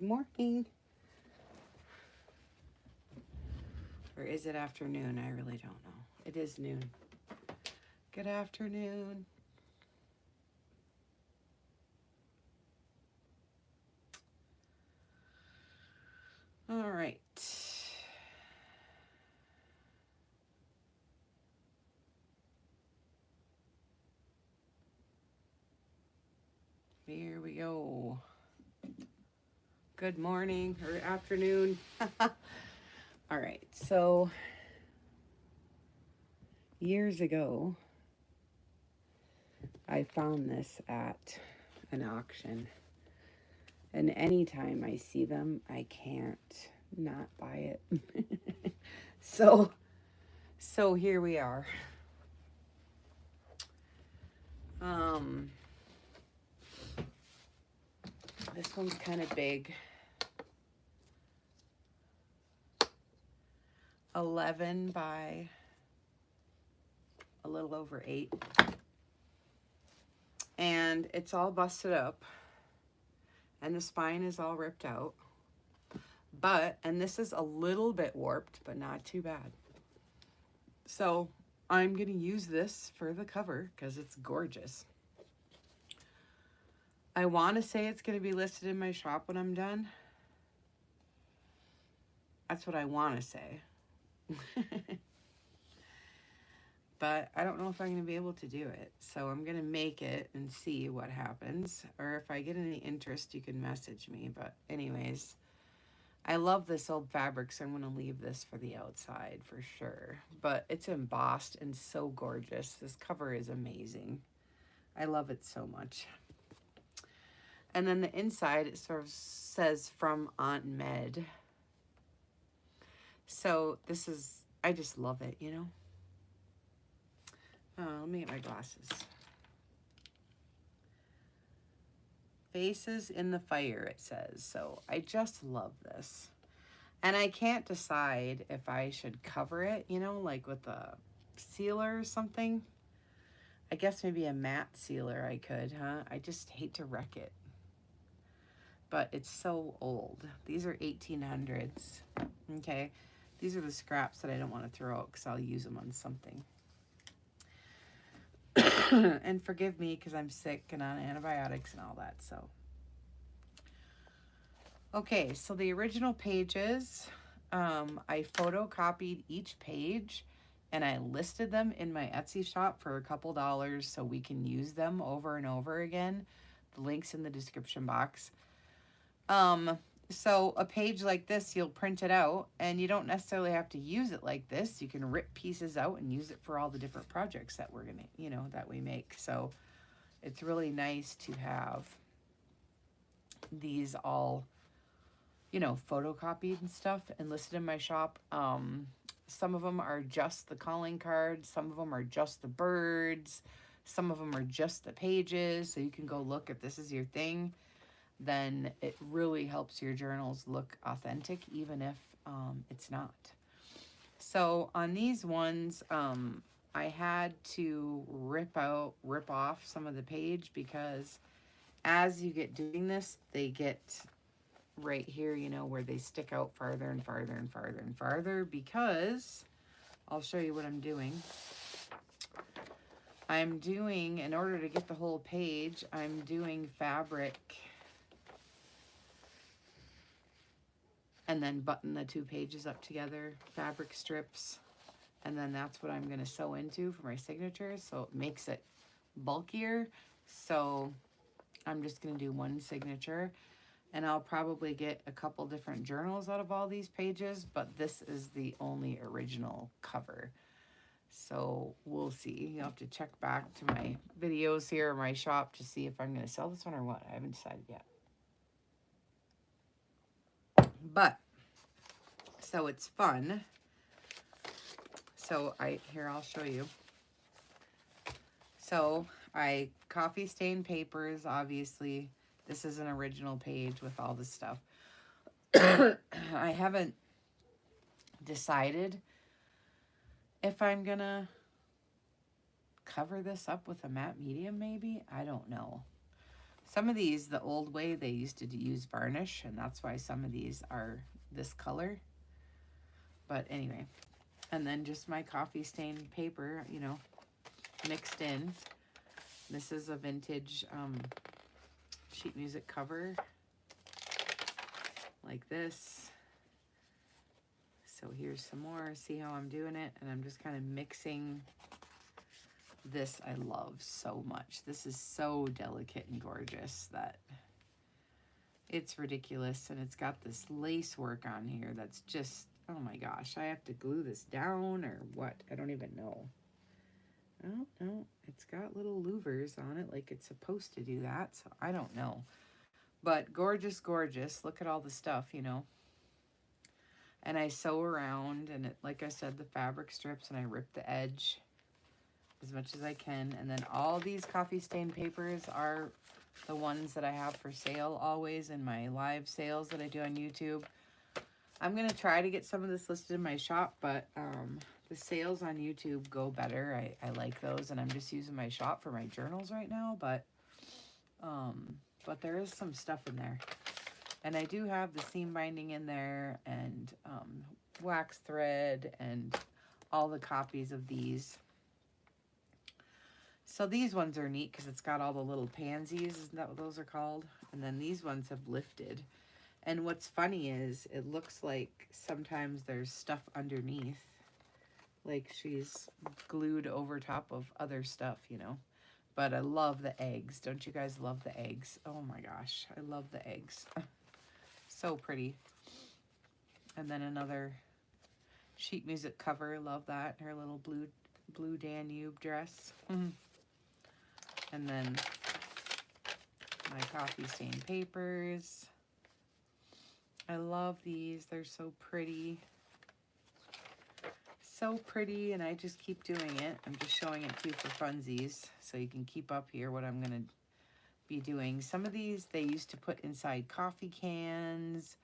Morning. Or is it afternoon? I really don't know. It is noon. Good afternoon. All right. Here we go. Good morning or afternoon. All right. So, years ago, I found this at an auction. And anytime I see them, I can't not buy it. so here we are. This one's kind of big. 11 by a little over 8. And it's all busted up. And the spine is all ripped out. And this is a little bit warped, but not too bad. So I'm going to use this for the cover because it's gorgeous. I want to say it's going to be listed in my shop when I'm done. That's what I want to say. But I don't know if I'm going to be able to do it. So I'm going to make it and see what happens. Or if I get any interest, you can message me. But anyways, I love this old fabric, so I'm going to leave this for the outside for sure. But it's embossed and so gorgeous. This cover is amazing. I love it so much. And then the inside, it sort of says from Aunt Med. So this is, I just love it, you know. Let me get my glasses. Faces in the Fire, it says. So I just love this. And I can't decide if I should cover it, you know, like with a sealer or something. I guess maybe a matte sealer I could, huh? I just hate to wreck it. But it's so old. These are 1800's, okay? These are the scraps that I don't want to throw out because I'll use them on something. And forgive me because I'm sick and on antibiotics and all that, so. Okay, so the original pages, I photocopied each page and I listed them in my Etsy shop for a couple dollars so we can use them over and over again. The link's in the description box. So a page like this, you'll print it out and you don't necessarily have to use it like this. You can rip pieces out and use it for all the different projects that we're gonna, you know, that we make. So it's really nice to have these all, you know, photocopied and stuff and listed in my shop. Some of them are just the calling cards. Some of them are just the birds. Some of them are just the pages. So you can go look if this is your thing. Then it really helps your journals look authentic, even if it's not. So on these ones, I had to rip off some of the page because as you get doing this, they get right here, you know, where they stick out farther and farther and farther and farther because I'll show you what I'm doing. I'm doing, in order to get the whole page, I'm doing fabric and then button the two pages up together, fabric strips, and then that's what I'm going to sew into for my signatures, so it makes it bulkier. So I'm just going to do one signature, and I'll probably get a couple different journals out of all these pages, but this is the only original cover. So we'll see. You'll have to check back to my videos here in my shop to see if I'm going to sell this one or what. I haven't decided yet. But, so it's fun. So I'll show you. So I coffee stained papers, obviously. This is an original page with all this stuff. I haven't decided if I'm gonna cover this up with a matte medium, maybe. I don't know. Some of these, the old way, they used to use varnish, and that's why some of these are this color. But anyway, and then just my coffee stained paper, you know, mixed in. This is a vintage sheet music cover, like this. So here's some more. See how I'm doing it? And I'm just kind of mixing. This I love so much. This is so delicate and gorgeous that it's ridiculous. And it's got this lace work on here that's just, oh my gosh. I have to glue this down or what? I don't even know. Oh, no. It's got little louvers on it like it's supposed to do that. So I don't know. But gorgeous, gorgeous. Look at all the stuff, you know. And I sew around, and it, like I said, the fabric strips, and I rip the edge as much as I can. And then all these coffee stain papers are the ones that I have for sale always in my live sales that I do on YouTube. I'm going to try to get some of this listed in my shop, but the sales on YouTube go better. I like those, and I'm just using my shop for my journals right now, but there is some stuff in there. And I do have the seam binding in there, and wax thread, and all the copies of these. So these ones are neat because it's got all the little pansies. Isn't that what those are called? And then these ones have lifted. And what's funny is it looks like sometimes there's stuff underneath. Like she's glued over top of other stuff, you know. But I love the eggs. Don't you guys love the eggs? Oh my gosh, I love the eggs. So pretty. And then another sheet music cover. Love that. Her little blue Danube dress. And then my coffee stain papers. I love these. They're so pretty. So pretty, and I just keep doing it. I'm just showing it to you for funsies so you can keep up here what I'm going to be doing. Some of these they used to put inside coffee cans,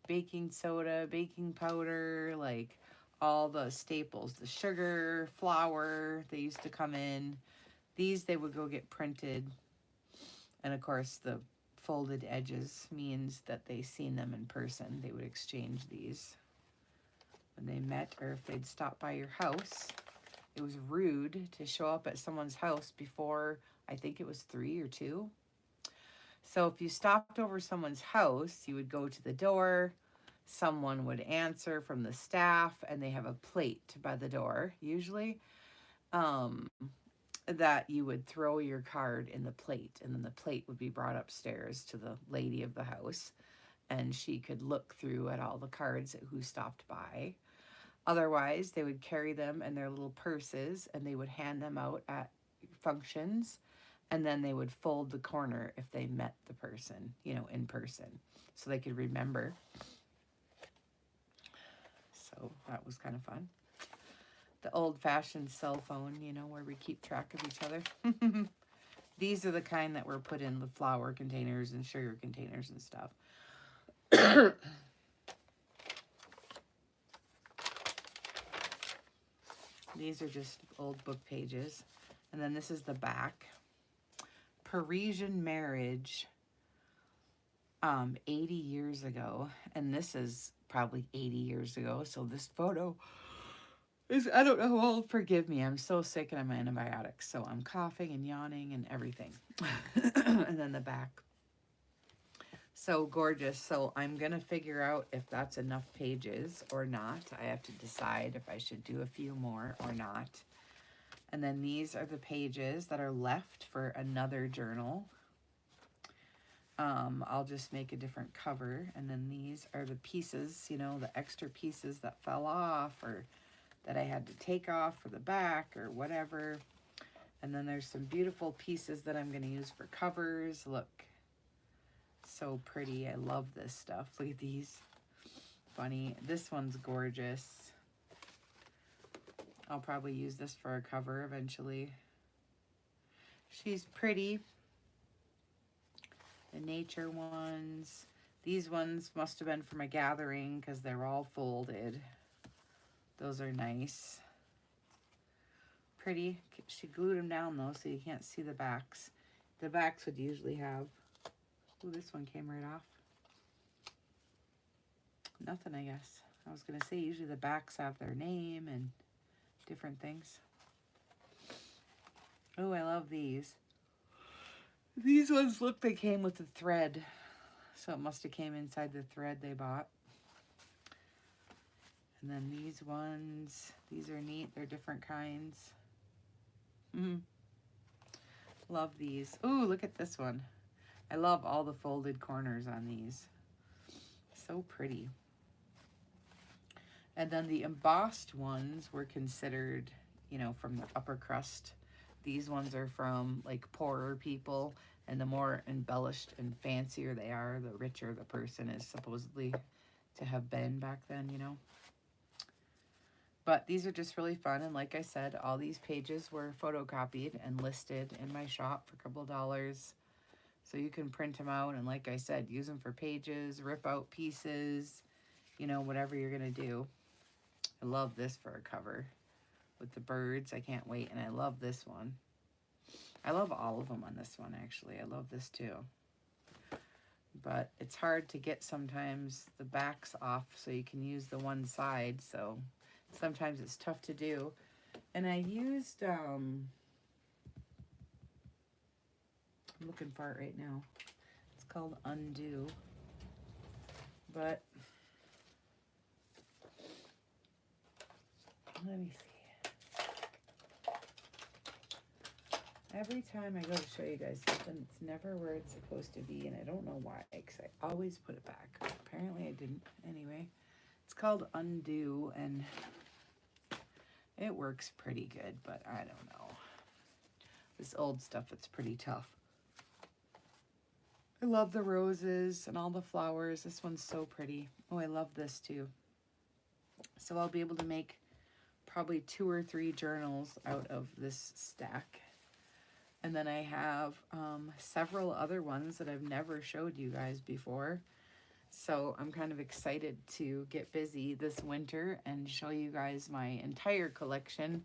baking soda, baking powder, like all the staples, the sugar, flour, they used to come in. These they would go get printed, and of course the folded edges means that they seen them in person. They would exchange these when they met, or if they'd stop by your house. It was rude to show up at someone's house before, I think it was 3 or 2. So if you stopped over someone's house, you would go to the door, someone would answer from the staff, and they have a plate by the door, usually, that you would throw your card in the plate, and then the plate would be brought upstairs to the lady of the house, and she could look through at all the cards at who stopped by. Otherwise, they would carry them in their little purses, and they would hand them out at functions, and then they would fold the corner if they met the person, you know, in person, so they could remember. So that was kind of fun. The old-fashioned cell phone, you know, where we keep track of each other. These are the kind that were put in the flour containers and sugar containers and stuff. These are just old book pages. And then this is the back. Parisian Marriage, 80 years ago. And this is probably 80 years ago. So this photo is, I don't know how old, forgive me. I'm so sick and I'm on antibiotics. So I'm coughing and yawning and everything. And then the back. So gorgeous. So I'm going to figure out if that's enough pages or not. I have to decide if I should do a few more or not. And then these are the pages that are left for another journal. I'll just make a different cover. And then these are the pieces, you know, the extra pieces that fell off or that I had to take off for the back or whatever. And then there's some beautiful pieces that I'm going to use for covers. Look. So pretty. I love this stuff. Look at these. Funny. This one's gorgeous. I'll probably use this for a cover eventually. She's pretty. The nature ones. These ones must have been from a gathering because they're all folded. Those are nice. Pretty. She glued them down though so you can't see the backs. The backs would usually have Oh, this one came right off. Nothing, I guess. I was going to say, usually the backs have their name and different things. Oh, I love these. These ones look, they came with the thread. So it must have came inside the thread they bought. And then these ones, these are neat. They're different kinds. Love these. Ooh, look at this one. I love all the folded corners on these. So pretty. And then the embossed ones were considered, you know, from the upper crust. These ones are from like poorer people, and the more embellished and fancier they are, the richer the person is supposedly to have been back then, you know. But these are just really fun, and like I said, all these pages were photocopied and listed in my shop for a couple of dollars. So you can print them out, and like I said, use them for pages, rip out pieces, you know, whatever you're gonna do. I love this for a cover with the birds. I can't wait. And I love this one. I love all of them on this one, actually. I love this too. But it's hard to get sometimes the backs off so you can use the one side. So sometimes it's tough to do. And I used, I'm looking for it right now. It's called Undo. But let me see. Every time I go to show you guys something, it's never where it's supposed to be, and I don't know why, because I always put it back. Apparently I didn't. Anyway, it's called Undo, and it works pretty good, but I don't know. This old stuff, it's pretty tough. I love the roses and all the flowers. This one's so pretty. Oh, I love this too. So I'll be able to make probably 2 or 3 journals out of this stack. And then I have several other ones that I've never showed you guys before. So I'm kind of excited to get busy this winter and show you guys my entire collection.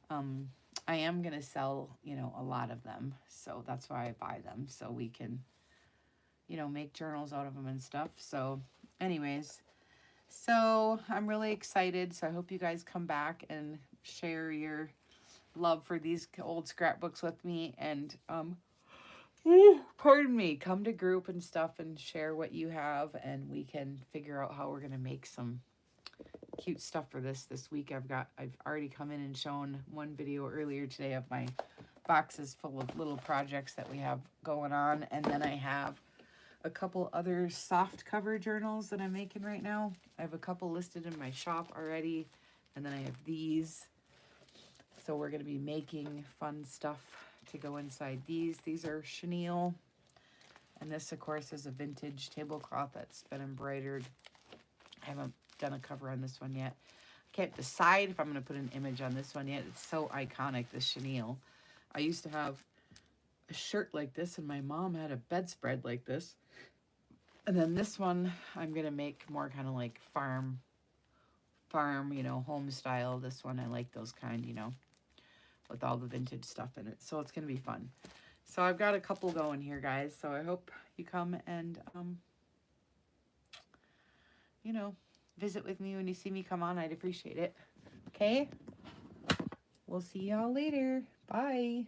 I am going to sell, you know, a lot of them. So that's why I buy them, so we can, you know, make journals out of them and stuff. So anyways, so I'm really excited. So I hope you guys come back and share your love for these old scrapbooks with me, and pardon me, come to group and stuff and share what you have, and we can figure out how we're going to make some cute stuff for this week. I've already come in and shown one video earlier today of my boxes full of little projects that we have going on, and then I have a couple other soft cover journals that I'm making right now. I have a couple listed in my shop already, and then I have these. So we're going to be making fun stuff to go inside these. These are chenille. And this, of course, is a vintage tablecloth that's been embroidered. I haven't done a cover on this one yet. I can't decide if I'm going to put an image on this one yet. It's so iconic, this chenille. I used to have a shirt like this, and my mom had a bedspread like this. And then this one, I'm going to make more kind of like farm, you know, home style. This one, I like those kind, you know, with all the vintage stuff in it. So it's going to be fun. So I've got a couple going here, guys. So I hope you come and, you know, visit with me when you see me come on. I'd appreciate it. Okay? We'll see y'all later. Bye.